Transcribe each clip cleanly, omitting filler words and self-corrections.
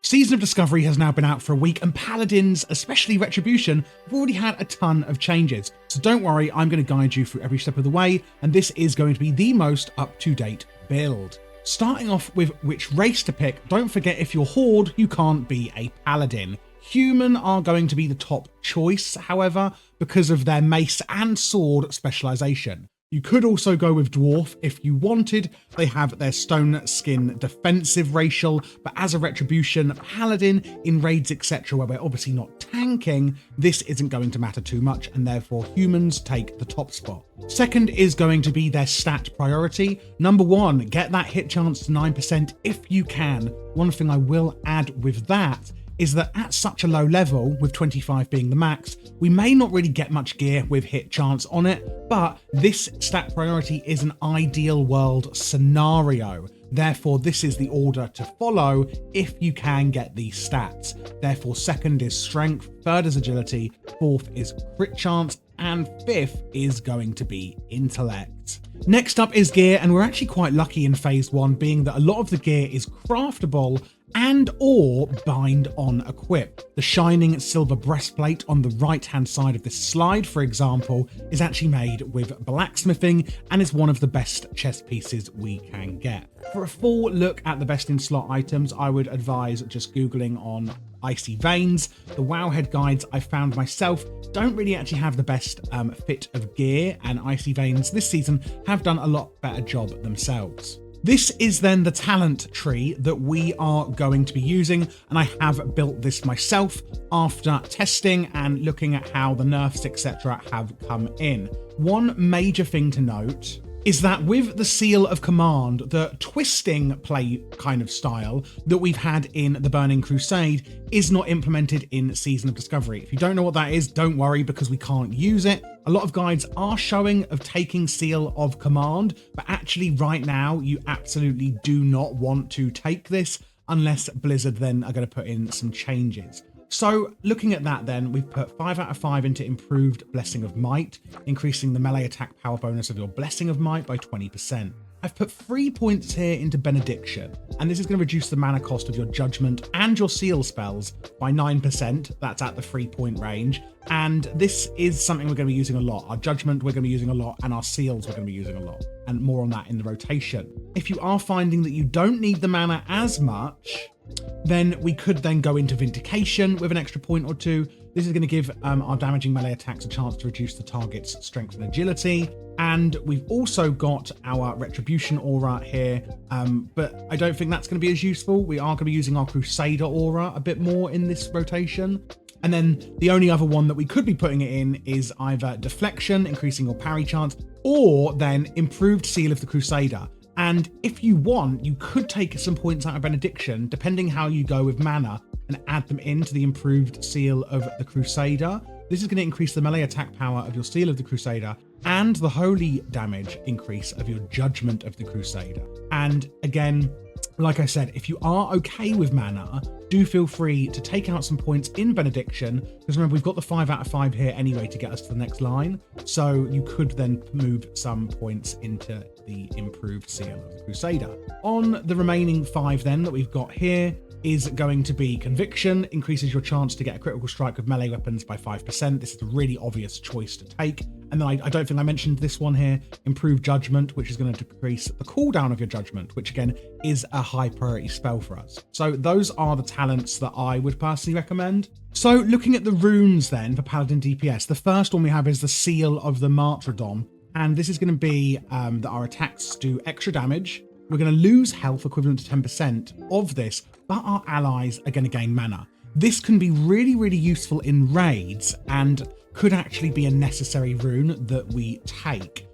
Season of Discovery has now been out for a week, and Paladins, especially Retribution, have already had a ton of changes. So don't worry, I'm going to guide you through every step of the way, and this is going to be the most up-to-date build. Starting off with which race to pick, don't forget if you're Horde, you can't be a Paladin. Human are going to be the top choice, however, because of their mace and sword specialization. You could also go with Dwarf if you wanted. They have their stone skin defensive racial, but as a Retribution Paladin in raids etc. where we're obviously not tanking, this isn't going to matter too much, and therefore humans take the top spot. Second is going to be their stat priority. Number one, get that hit chance to 9% if you can. One thing I will add with that is that at such a low level, with 25 being the max, we may not really get much gear with hit chance on it, but this stat priority is an ideal world scenario. Therefore, this is the order to follow if you can get these stats. Therefore, second is strength, third is agility, fourth is crit chance, and fifth is going to be intellect. Next up is gear, and we're actually quite lucky in phase one, being that a lot of the gear is craftable and or bind on equip. The shining silver breastplate on the right hand side of this slide, for example, is actually made with blacksmithing and is one of the best chest pieces we can get. For a full look at the best in slot items, I would advise just googling on Icy Veins. The Wowhead guides I found myself don't really actually have the best fit of gear, and Icy Veins this season have done a lot better job themselves. This is then the talent tree that we are going to be using, and I have built this myself after testing and looking at how the nerfs etc. have come in. One major thing to note is that with the Seal of Command, the twisting play kind of style that we've had in the Burning Crusade is not implemented in Season of Discovery. If you don't know what that is, don't worry, because we can't use it. A lot of guides are showing of taking Seal of Command, but actually right now you absolutely do not want to take this unless Blizzard then are going to put in some changes. So looking at that then, we've put 5 out of 5 into Improved Blessing of Might, increasing the melee attack power bonus of your Blessing of Might by 20%. I've put 3 points here into Benediction, and this is going to reduce the mana cost of your Judgment and your Seal spells by 9%. That's at the 3-point range, and this is something we're going to be using a lot. Our Judgment we're going to be using a lot, and our Seals we're going to be using a lot, and more on that in the rotation. If you are finding that you don't need the mana as much, then we could then go into Vindication with an extra point or two. This is going to give our damaging melee attacks a chance to reduce the target's strength and agility. And we've also got our Retribution aura here, but I don't think that's going to be as useful. We are going to be using our Crusader aura a bit more in this rotation. And then the only other one that we could be putting it in is either Deflection, increasing your parry chance, or then Improved Seal of the Crusader. And if you want, you could take some points out of Benediction, depending how you go with mana, and add them into the Improved Seal of the Crusader. This is going to increase the melee attack power of your Seal of the Crusader and the holy damage increase of your Judgment of the Crusader. And again, like I said, if you are okay with mana, do feel free to take out some points in Benediction, because remember, we've got the 5 out of 5 here anyway to get us to the next line. So you could then move some points into the Improved Seal of the Crusader. On the remaining 5 then that we've got here is going to be Conviction, increases your chance to get a critical strike with melee weapons by 5%. This is a really obvious choice to take. And then I don't think I mentioned this one here, Improved Judgment, which is going to decrease the cooldown of your Judgment, which again is a high priority spell for us. So those are the talents that I would personally recommend. So looking at the runes then for Paladin DPS, the first one we have is the Seal of the Martyrdom. And this is going to be that our attacks do extra damage. We're going to lose health equivalent to 10% of this, but our allies are going to gain mana. This can be really, really useful in raids and could actually be a necessary rune that we take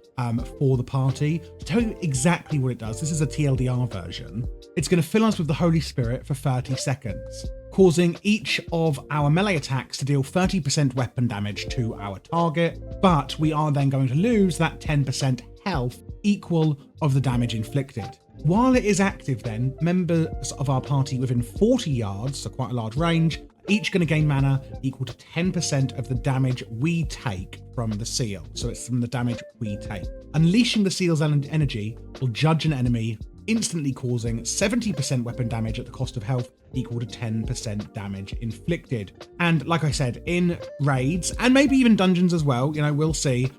for the party. To tell you exactly what it does, this is a TLDR version. It's going to fill us with the Holy Spirit for 30 seconds, causing each of our melee attacks to deal 30% weapon damage to our target, but we are then going to lose that 10% health equal of the damage inflicted. While it is active then, members of our party within 40 yards, so quite a large range, each going to gain mana equal to 10% of the damage we take from the seal. So it's from the damage we take. Unleashing the seal's energy will judge an enemy, instantly causing 70% weapon damage at the cost of health equal to 10% damage inflicted. And like I said, in raids, and maybe even dungeons as well, you know, we'll see,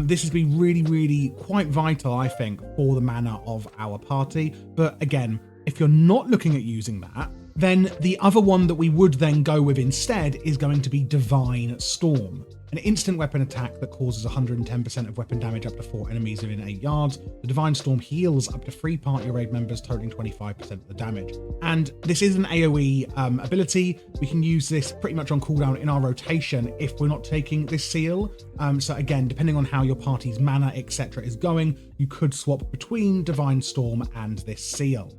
this has been really quite vital, I think, for the mana of our party. But again, if you're not looking at using that, then the other one that we would then go with instead is going to be Divine Storm, an instant weapon attack that causes 110% of weapon damage up to 4 enemies within 8 yards. The Divine Storm heals up to 3 party raid members, totaling 25% of the damage. And this is an AoE ability. We can use this pretty much on cooldown in our rotation if we're not taking this seal. So again, depending on how your party's mana, etc. is going, you could swap between Divine Storm and this seal.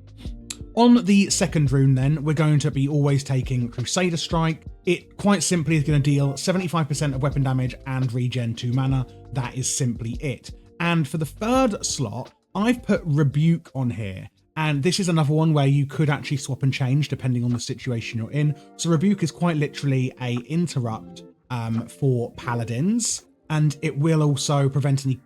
On the second rune then, we're going to be always taking Crusader Strike. It quite simply is going to deal 75% of weapon damage and regen 2 mana. That is simply it. And for the third slot, I've put Rebuke on here. And this is another one where you could actually swap and change depending on the situation you're in. So Rebuke is quite literally a interrupt for paladins. And it will also prevent any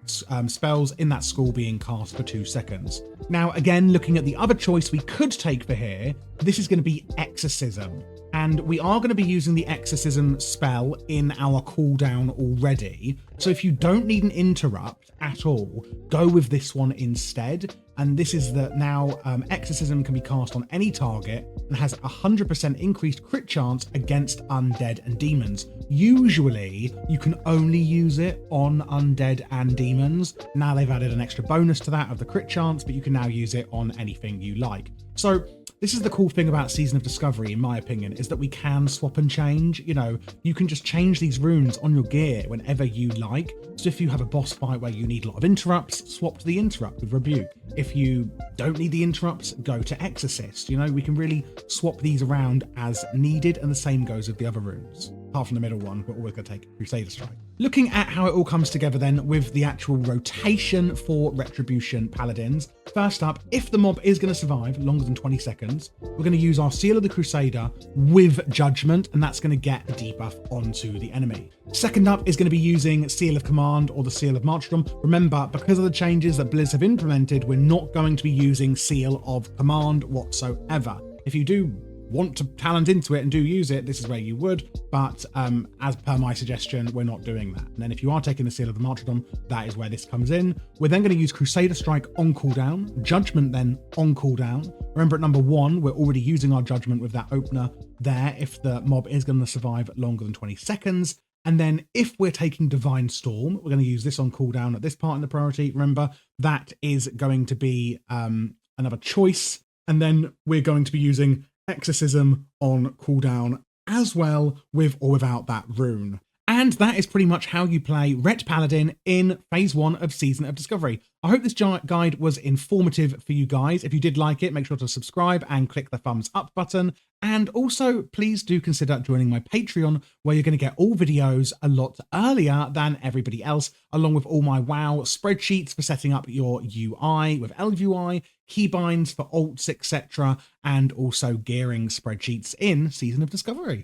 spells in that school being cast for 2 seconds. Now, again, looking at the other choice we could take for here, this is going to be Exorcism. And we are going to be using the Exorcism spell in our cooldown already. So if you don't need an interrupt at all, go with this one instead. And this is that now Exorcism can be cast on any target and has a 100% increased crit chance against undead and demons. Usually, you can only use it on undead and demons. Now they've added an extra bonus to that of the crit chance, but you can now use it on anything you like. So this is the cool thing about Season of Discovery, in my opinion, is that we can swap and change. You know, you can just change these runes on your gear whenever you like. So if you have a boss fight where you need a lot of interrupts, swap to the interrupt with Rebuke. If you don't need the interrupts, go to Exorcist. You know, we can really swap these around as needed, and the same goes with the other runes. Apart from the middle one, we're always going to take Crusader Strike. Looking at how it all comes together then with the actual rotation for Retribution Paladins. First up, if the mob is going to survive longer than 20 seconds, we're going to use our Seal of the Crusader with Judgment, and that's going to get a debuff onto the enemy. Second up is going to be using Seal of Command or the Seal of Martyrdom. Remember, because of the changes that Blizz have implemented, we're not going to be using Seal of Command whatsoever. If you do want to talent into it and do use it, this is where you would, but as per my suggestion, we're not doing that. And then if you are taking the Seal of the Martyrdom, that is where this comes in. We're then going to use Crusader Strike on cooldown, Judgment then on cooldown. Remember at number 1, we're already using our Judgment with that opener there if the mob is going to survive longer than 20 seconds. And then if we're taking Divine Storm, we're going to use this on cooldown at this part in the priority. Remember, that is going to be another choice. And then we're going to be using Exorcism on cooldown as well, with or without that rune. And that is pretty much how you play Ret Paladin in Phase 1 of Season of Discovery. I hope this guide was informative for you guys. If you did like it, make sure to subscribe and click the thumbs up button. And also, please do consider joining my Patreon, where you're going to get all videos a lot earlier than everybody else, along with all my WoW spreadsheets for setting up your UI with LUI, keybinds for alts, etc., and also gearing spreadsheets in Season of Discovery.